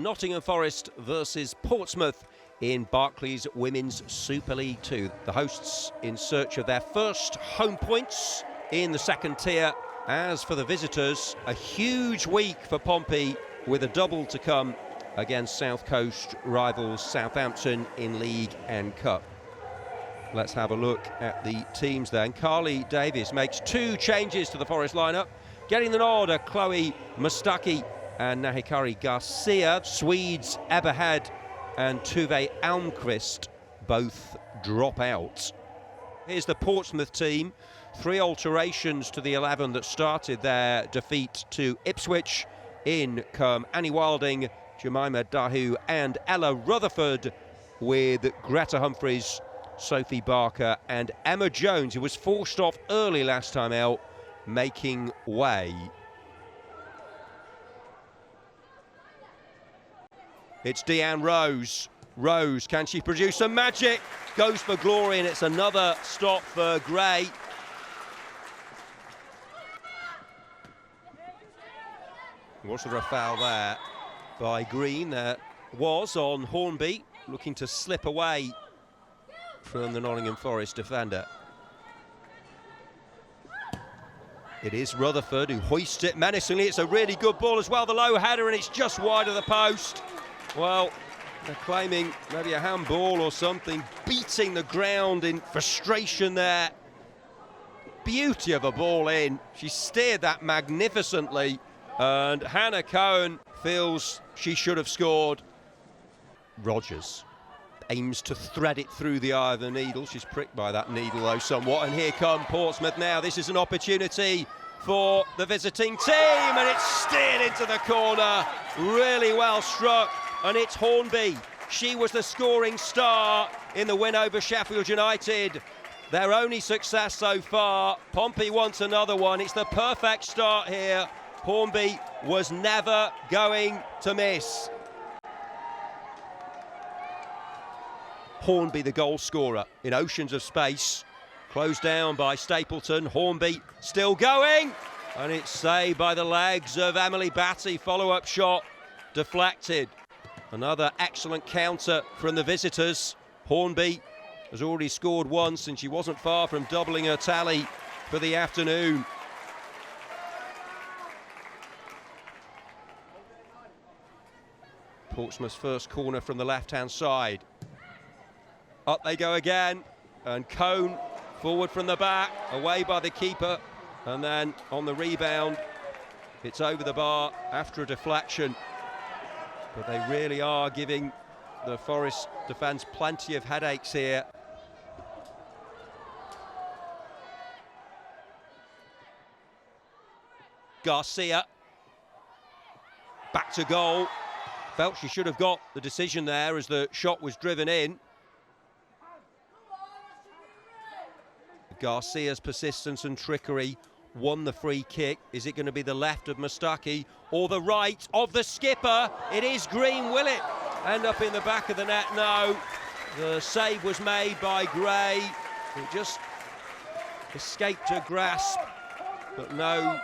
Nottingham Forest versus Portsmouth in Barclays Women's Super League 2. The hosts in search of their first home points in the second tier. As for the visitors, a huge week for Pompey with a double to come against South Coast rivals Southampton in League and Cup. Let's have a look at the teams then. Carly Davies makes 2 changes to the Forest lineup. Getting the nod are Chloe Mustaki and Nahikari Garcia. Swedes Eberhard and Tuve Almqvist both drop out. Here's the Portsmouth team. 3 alterations to the 11 that started their defeat to Ipswich. In come Annie Wilding, Jemima Dahu and Ella Rutherford, with Greta Humphreys, Sophie Barker and Emma Jones, who was forced off early last time out, making way. It's Deanne Rose. Rose, can she produce some magic? Goes for glory, and it's another stop for Gray. Was there a foul there by Green? There was on Hornby, looking to slip away from the Nottingham Forest defender. It is Rutherford who hoists it menacingly. It's a really good ball as well, the low header, and it's just wide of the post. Well, they're claiming maybe a handball or something, beating the ground in frustration there. Beauty of a ball in. She steered that magnificently, and Hannah Cohen feels she should have scored. Rogers aims to thread it through the eye of the needle. She's pricked by that needle though somewhat, and here come Portsmouth now. This is an opportunity for the visiting team, and it's steered into the corner. Really well struck, and it's Hornby. She was the scoring star in the win over Sheffield United. Their only success so far. Pompey wants another one. It's the perfect start here. Hornby was never going to miss. Hornby, the goal scorer in oceans of space, closed down by Stapleton. Hornby still going, and it's saved by the legs of Emily Batty. Follow-up shot deflected. Another excellent counter from the visitors. Hornby has already scored once, and she wasn't far from doubling her tally for the afternoon. Portsmouth's first corner from the left-hand side. Up they go again, and Cone forward from the back, away by the keeper, and then on the rebound, it's over the bar after a deflection. But they really are giving the Forest defence plenty of headaches here. Garcia, back to goal. Felt she should have got the decision there as the shot was driven in. Garcia's persistence and trickery won the free kick. Is it going to be the left of Mustaki or the right of the skipper? It is Green. Will it end up in the back of the net? No. The save was made by Gray. It just escaped her grasp, but no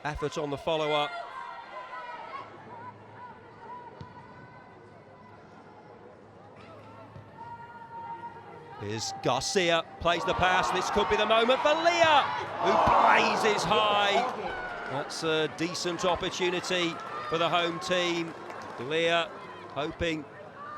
effort on the follow-up. Here's Garcia, plays the pass. This could be the moment for Leah, who blazes high. That's a decent opportunity for the home team. Leah hoping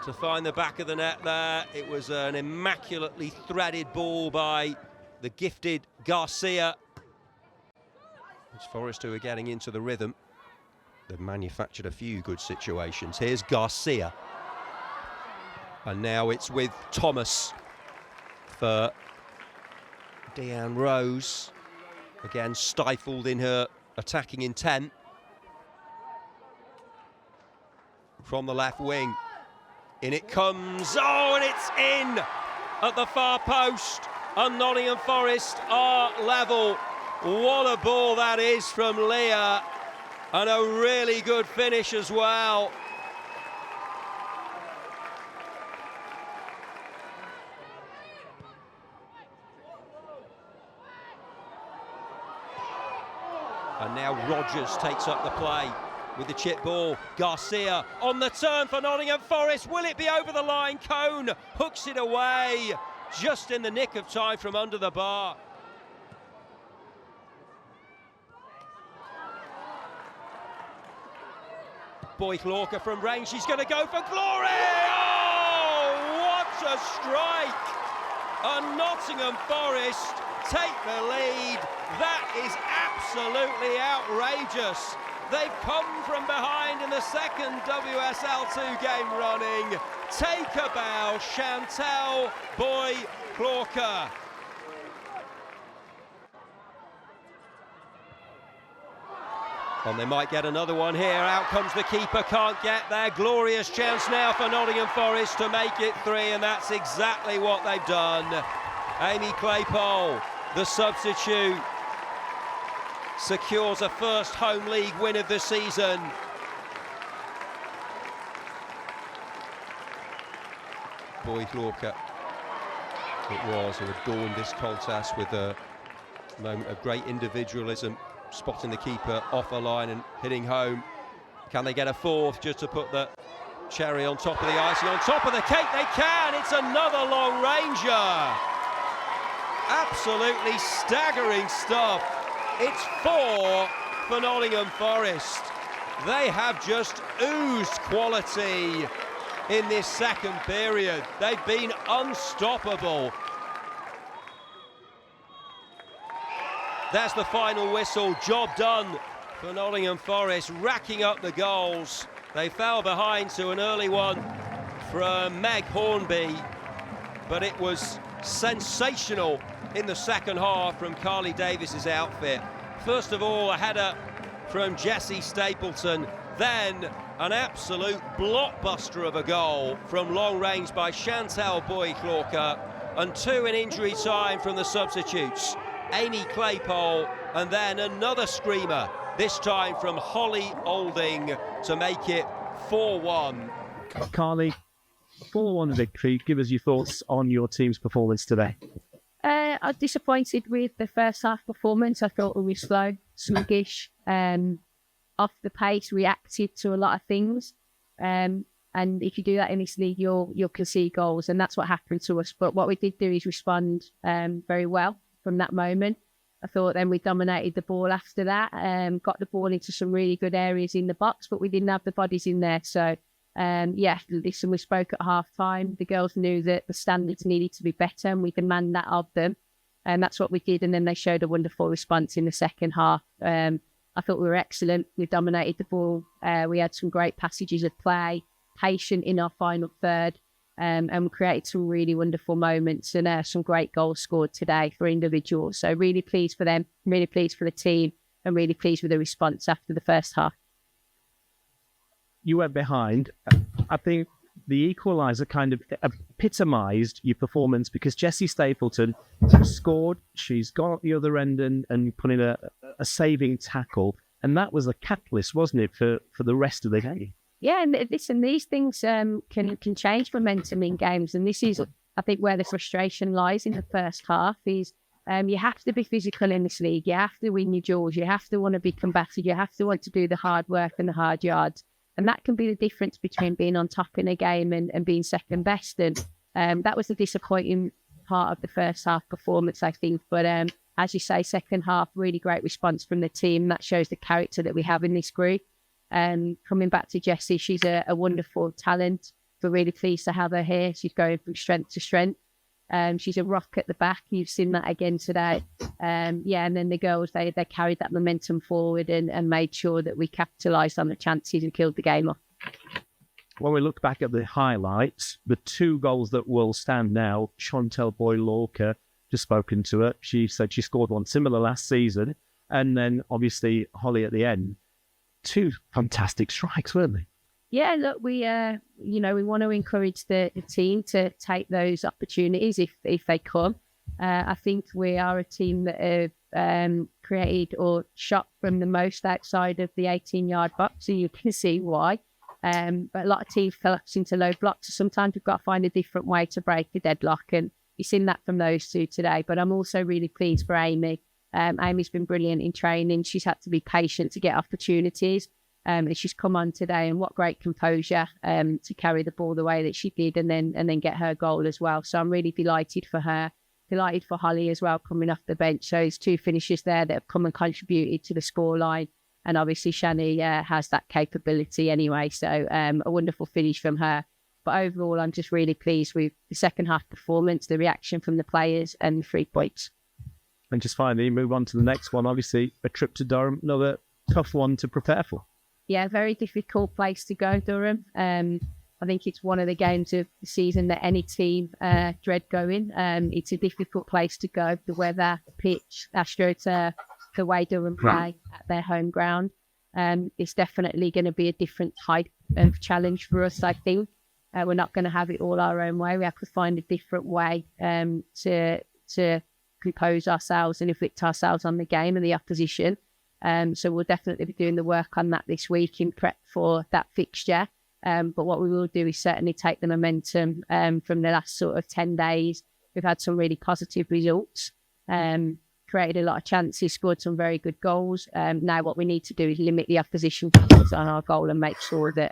to find the back of the net there. It was an immaculately threaded ball by the gifted Garcia. It's Forest who are getting into the rhythm. They've manufactured a few good situations. Here's Garcia. And now it's with Thomas for Deanne Rose, again stifled in her attacking intent. From the left wing, in it comes, oh, and it's in at the far post, and Nottingham Forest are level. What a ball that is from Leah, and a really good finish as well. And now Rogers takes up the play. with the chip ball. Garcia on the turn for Nottingham Forest. Will it be over the line? Cone hooks it away just in the nick of time from under the bar. Boye-Hlorkah from range. She's going to go for glory. Oh, what a strike! And Nottingham Forest take the lead. That is absolutely outrageous. They've come from behind in the second WSL2 game running. Take a bow, Chantal Boye-Hlorkah. And they might get another one here. Out comes the keeper, can't get there. Glorious chance now for Nottingham Forest to make it 3, and that's exactly what they've done. Amy Claypole, the substitute, secures a first home league win of the season. Boye-Hlorkah it was, who adorned this contest with a moment of great individualism, spotting the keeper off a line and hitting home. Can they get a fourth just to put the cherry on top of the icing, on top of the cake? They can. It's another long ranger. Absolutely staggering stuff. It's 4 for Nottingham Forest. They have just oozed quality in this second period. They've been unstoppable. That's the final whistle. Job done for Nottingham Forest, racking up the goals. They fell behind to an early one from Meg Hornby, but it was sensational in the second half from Carly Davies' outfit. First of all, a header from Jessie Stapleton, then an absolute blockbuster of a goal from long range by Chantal Boye-Hlorkah, and 2 in injury time from the substitutes, Amy Claypole, and then another screamer, this time from Holly Olding, to make it 4-1. Carly, 4-1 victory. Give us your thoughts on your team's performance today. I was disappointed with the first half performance. I thought we were slow, sluggish, off the pace, reacted to a lot of things. And if you do that in this league, you'll concede goals, and that's what happened to us. But what we did do is respond very well from that moment. I thought then we dominated the ball after that, got the ball into some really good areas in the box, but we didn't have the bodies in there. So, listen, we spoke at half-time. The girls knew that the standards needed to be better, and we demand that of them. And that's what we did. And then they showed a wonderful response in the second half. I thought we were excellent. We dominated the ball. We had some great passages of play, patient in our final third, and we created some really wonderful moments and some great goals scored today for individuals. So really pleased for them, really pleased for the team, and really pleased with the response after the first half. You went behind. I think the equalizer kind of epitomised your performance, because Jessie Stapleton scored. She's gone at the other end and put in a saving tackle. And that was a catalyst, wasn't it, for the rest of the game? Yeah, and listen, these things can change momentum in games. And this is, I think, where the frustration lies in the first half is you have to be physical in this league. You have to win your duels. You have to want to be combative. You have to want to do the hard work and the hard yards. And that can be the difference between being on top in a game and being second best. And that was the disappointing part of the first half performance, I think. But as you say, second half, really great response from the team. That shows the character that we have in this group. Coming back to Jessie, she's a wonderful talent. We're really pleased to have her here. She's going from strength to strength. She's a rock at the back. You've seen that again today. And then the girls, they carried that momentum forward and made sure that we capitalised on the chances and killed the game off. When we look back at the highlights, the 2 goals that will stand now, Chantal Boye-Hlorkah, just spoken to her. She said she scored one similar last season. And then obviously Holly at the end. 2 fantastic strikes, weren't they? Yeah, look, we want to encourage the team to take those opportunities if they come. I think we are a team that have created or shot from the most outside of the 18-yard box, so you can see why. But a lot of teams collapse into low blocks, so sometimes we've got to find a different way to break a deadlock, and you've seen that from those 2 today. But I'm also really pleased for Amy. Amy's been brilliant in training. She's had to be patient to get opportunities. And she's come on today, and what great composure to carry the ball the way that she did, and then get her goal as well. So I'm really delighted for her. Delighted for Holly as well, coming off the bench. So it's 2 finishers there that have come and contributed to the scoreline. And obviously Shani has that capability anyway. So a wonderful finish from her. But overall, I'm just really pleased with the second half performance, the reaction from the players, and the 3 points. And just finally, move on to the next one. Obviously, a trip to Durham, another tough one to prepare for. Yeah, very difficult place to go, Durham. I think it's one of the games of the season that any team dread going. It's a difficult place to go. The weather, the pitch, AstroTurf, the way Durham play at their home ground. It's definitely going to be a different type of challenge for us, I think. We're not going to have it all our own way. We have to find a different way to compose ourselves and inflict ourselves on the game and the opposition. So we'll definitely be doing the work on that this week in prep for that fixture. But what we will do is certainly take the momentum from the last sort of 10 days. We've had some really positive results, created a lot of chances, scored some very good goals. Now what we need to do is limit the opposition on our goal and make sure that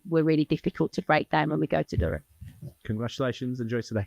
we're really difficult to break down when we go to Durham. Congratulations. Enjoy today.